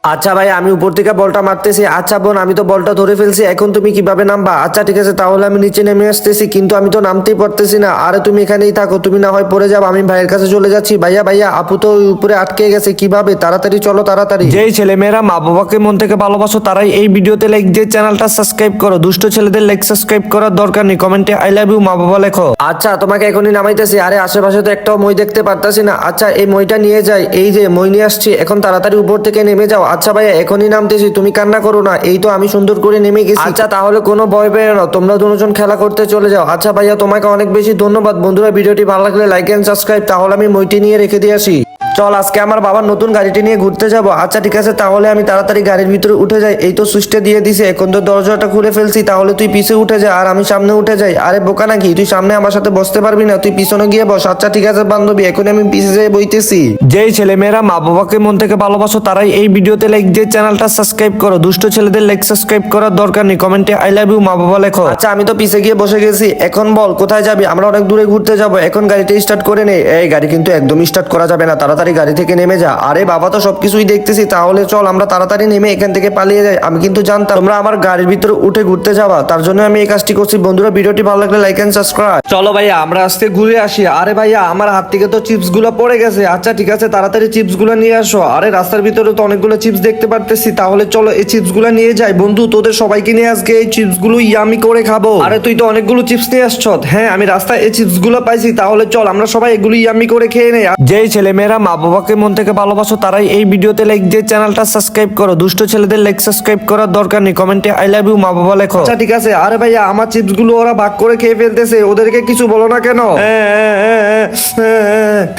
আচ্ছা ভাই, আমি উপর থেকে বলটা মারতেছি। আচ্ছা বোন, আমি তো বলটা ধরে ফেলছি, এখন তুমি কিভাবে নামবা? আচ্ছা ঠিক আছে, তাহলে আমি নিচে নেমে আসতেছি, কিন্তু আমি তো নামতেই পারতেছি না। আরে তুমি এখানেই থাকো, তুমি না হয় পড়ে যাবে, আমি ভাইয়ের কাছে চলে যাচ্ছি। ভাইয়া ভাইয়া, আপু তো ওই উপরে আটকে গেছে, কিভাবে? তাড়াতাড়ি চলো তাড়াতাড়ি। যেই ছেলেমেয়েরা মা বাবাকে মন থেকে ভালোবাসো তারাই এই ভিডিওতে লাইক দিয়ে চ্যানেলটা সাবস্ক্রাইব করো। দুষ্ট ছেলেদের লাইক সাবস্ক্রাইব করার দরকার নেই, কমেন্টে আই লাভ ইউ মা বাবা লেখো। আচ্ছা তোমাকে এখনই নামাইতেছি। আরে আশেপাশে তো একটাও মই দেখতে পারতাছি না। আচ্ছা এই মইটা নিয়ে যাই, এই যে মই নিয়ে আসছি, এখন তাড়াতাড়ি উপর থেকে নেমে যাও। আচ্ছা ভাইয়া এখনই নামতেছি, তুমি কান্না করো না, এই তো আমি সুন্দর করে নেমে গেছি। আচ্ছা তাহলে কোনো ভয় পেও না, তোমরা দুজন খেলা করতে চলে যাও। আচ্ছা ভাইয়া তোমাকে অনেক বেশি ধন্যবাদ। বন্ধুরা ভিডিওটি ভালো লাগলে লাইক এন্ড সাবস্ক্রাইব। তাহলে আমি মইটি নিয়ে রেখে দিয়ে আসি। চল আজকে আমার বাবার নতুন গাড়িটি নিয়ে ঘুরতে যাব। আচ্ছা ঠিক আছে, তাহলে আমি তাড়াতাড়ি গাড়ির ভিতরে উঠে যাই। এই তো সুইচটা দিয়ে দিছে, এখন তো দরজাটা খুলে ফেলছি, তাহলে তুই পিছে উঠে যা আর আমি সামনে উঠে যাই। আরে বোকা নাকি, তুই সামনে আমার সাথে বসতে পারবি না, তুই পিছনে গিয়ে বস। আচ্ছা ঠিক আছে বান্ধবী, এখন আমি পিছে যাই বইতেছি। যেই ছেলেমেয়েরা মা বাবাকে মন থেকে ভালোবাসো তারাই এই ভিডিওতে লাইক দিয়ে চ্যানেলটা সাবস্ক্রাইব করো। দুষ্ট ছেলেদের লাইক সাবস্ক্রাইব করার দরকার নেই, কমেন্টে আই লাভ ইউ মা বাবা লেখো। আচ্ছা আমি তো পিছে গিয়ে বসে গেছি, এখন বল কোথায় যাবি? আমরা অনেক দূরে ঘুরতে যাব, এখন গাড়িটা স্টার্ট করে নে। এই গাড়ি কিন্তু একদম স্টার্ট করা যাবে না, তাড়াতাড়ি গাড়ি থেকে নেমে যা। আরে বাবা তো সবকিছুই দেখতেছি, তাহলে চল আমরা তাড়াতাড়ি নেমে এখান থেকে পালিয়ে যাই। আমি কিন্তু জানতাম তোমরা আমার গাড়ির ভিতরে উঠে ঘুরতে যাবা, তার জন্য আমি এই কাজটি করছি। বন্ধুরা ভিডিওটি ভালো লাগলে লাইক এন্ড সাবস্ক্রাইব। চলো ভাইয়া আমরা আজকে ঘুরে আসি। আরে ভাইয়া আমার হাত থেকে তো চিপস গুলো পড়ে গেছে। আচ্ছা ঠিক আছে, তাড়াতাড়ি চিপস গুলো নিয়ে আসো। আরে রাস্তার ভিতরে তো অনেকগুলো চিপস দেখতে পারতেছি, তাহলে চলো এই চিপস গুলো নিয়ে যাই। বন্ধু তোদের সবাইকে নিয়ে আজকে এই চিপস গুলো ইয়ামি করে খাবো। আরে তুই তো অনেকগুলো চিপস নিয়ে আসছ। হ্যাঁ আমি রাস্তায় এই চিপস গুলো পাইছি, তাহলে চল আমরা সবাই এগুলো ইয়ামি করে খেয়ে নেই। যেই ছেলেমেয়েরা মা বাবাকে মন থেকে ভালোবাসো তারাই এই ভিডিওতে লাইক দিয়ে চ্যানেলটা সাবস্ক্রাইব করো। দুষ্ট ছেলেদের লাইক সাবস্ক্রাইব করার দরকার নেই, কমেন্টে আই লাভ ইউ মা বাবা লেখো। আচ্ছা ঠিক আছে। আরে ভাইয়া আমার চিপস গুলো ওরা ভাগ করে খেয়ে ফেলতেছে, ওদেরকে কিছু বলো না কেন?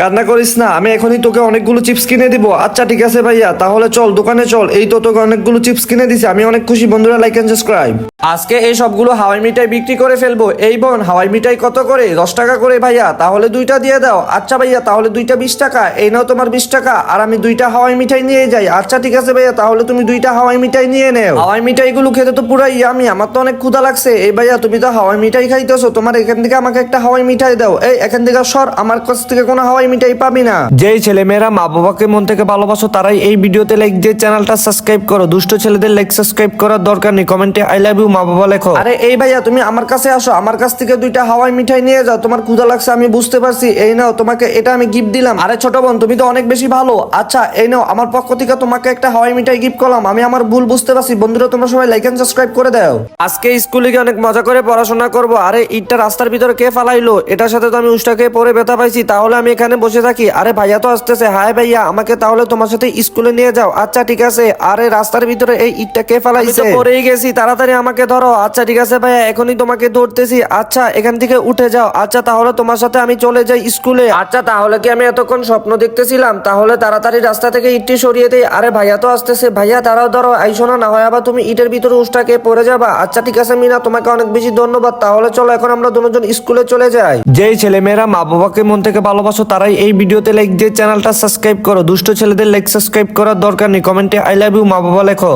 কান্না করিস না, আমি এখনই তোকে অনেকগুলো চিপস কিনে দিব। আচ্ছা ঠিক আছে ভাইয়া, তাহলে চল দোকানে চল। এই তো তোকে অনেকগুলো চিপস কিনে দিছি, আমি অনেক খুশি। বন্ধুরা লাইক এন্ড সাবস্ক্রাইব। আজকে এই সবগুলো হাওয়াই মিঠাই বিক্রি করে ফেলবো। এই বোন হাওয়াই মিঠাই কত করে? 10 টাকা করে ভাইয়া, তাহলে দুইটা দিয়ে দাও। আচ্ছা ভাইয়া তাহলে দুইটা 20 টাকা, এই নাও তোমার 20 টাকা, আর আমি দুইটা হাওয়াই মিঠাই নিয়ে যাই। আচ্ছা ঠিক আছে ভাইয়া, তাহলে তুমি দুইটা হাওয়াই মিঠাই নিয়ে নেও। হাওয়াই মিঠাই গুলো খেতে তো পুরো ইয়ামি, আমার তো অনেক ক্ষুধা লাগছে। এই ভাইয়া তুমি তো হাওয়াই মিঠাই খাইতেছো, তোমার এখান থেকে আমাকে একটা হাওয়াই মিঠাই দাও। এই এখান থেকে সর, আমার কাছ থেকে কোনো হাওয়াই মিঠাই পাবি না। যেই ছেলেমেয়েরা মা বাবাকে মন থেকে ভালোবাসো তারাই এই ভিডিওতে লাইক দিয়ে চ্যানেলটা সাবস্ক্রাইব করো। দুষ্ট ছেলেদের লাইক সাবস্ক্রাইব করার দরকার নেই, কমেন্টে আই লাভ ইউ মা বাবা লেখো। আরে এই ভাইয়া তুমি আমার কাছে আসো, আমার কাছ থেকে দুইটা হাওয়াই মিঠাই নিয়ে যাও। তোমার ক্ষুধা লাগছে আমি বুঝতে পারছি, এই নাও তোমাকে এটা আমি গিফট দিলাম। আরে ছোট বোন তুমি তো অনেক বেশি ভালো। আচ্ছা এই নাও আমার পক্ষ থেকে তোমাকে একটা হাওয়াই মিঠাই গিফট করলাম, আমি আমার ভুল বুঝতে পারছি। বন্ধুরা তোমরা সবাই লাইক এন্ড সাবস্ক্রাইব করে দাও। আজকে স্কুলে গিয়ে অনেক মজা করে পড়াশোনা করব। আরে ইটটা রাস্তার ভিতরে কে ফালাইলো? এটার সাথে তো আমি উষ্টাকে পরে ব্যথা পাইছি, তাহলে আমি এখানে বসে থাকি। আরে ভাইয়া তো আসতেছে। হাই ভাইয়া, আমাকে তাহলে তোমার সাথে স্কুলে নিয়ে যাও। আচ্ছা ঠিক আছে। আরে রাস্তার ভিতরে এই ইটটা কে ফালাইছে? পড়েই গেছি, তাড়াতাড়ি আমাকে ধরো। আচ্ছা ঠিক আছে ভাইয়া, এখনই তোমাকে ধরতেছি। আচ্ছা এখান থেকে উঠে যাও। আচ্ছা তাহলে তোমার সাথে আমি চলে যাই স্কুলে। আচ্ছা তাহলে কি আমি এতক্ষণ স্বপ্ন দেখতেছিলাম? তাহলে তাড়াতাড়ি রাস্তা থেকে ইটটি সরিয়ে দেই। আরে ভাইয়া তো আসতেছে। ভাইয়া দাঁড়াও দাঁড়াও, আইসো না, না হয় আবার তুমি ইটের ভিতরে উষ্টাকে পড়ে যাবা। আচ্ছা ঠিক আছে মিনা, তোমাকে অনেক বেশি ধন্যবাদ। তাহলে চলো এখন আমরা দুজন স্কুলে চলে যাই। যেই ছেলেমেয়েরা মা বাবাকে মন থেকে ভালোবাসো তারাই এই ভিডিওতে লাইক দিয়ে চ্যানেলটা সাবস্ক্রাইব করো। দুষ্ট ছেলেদের লাইক সাবস্ক্রাইব করার দরকার নেই, কমেন্টে আই লাভ ইউ মা বাবা লেখো।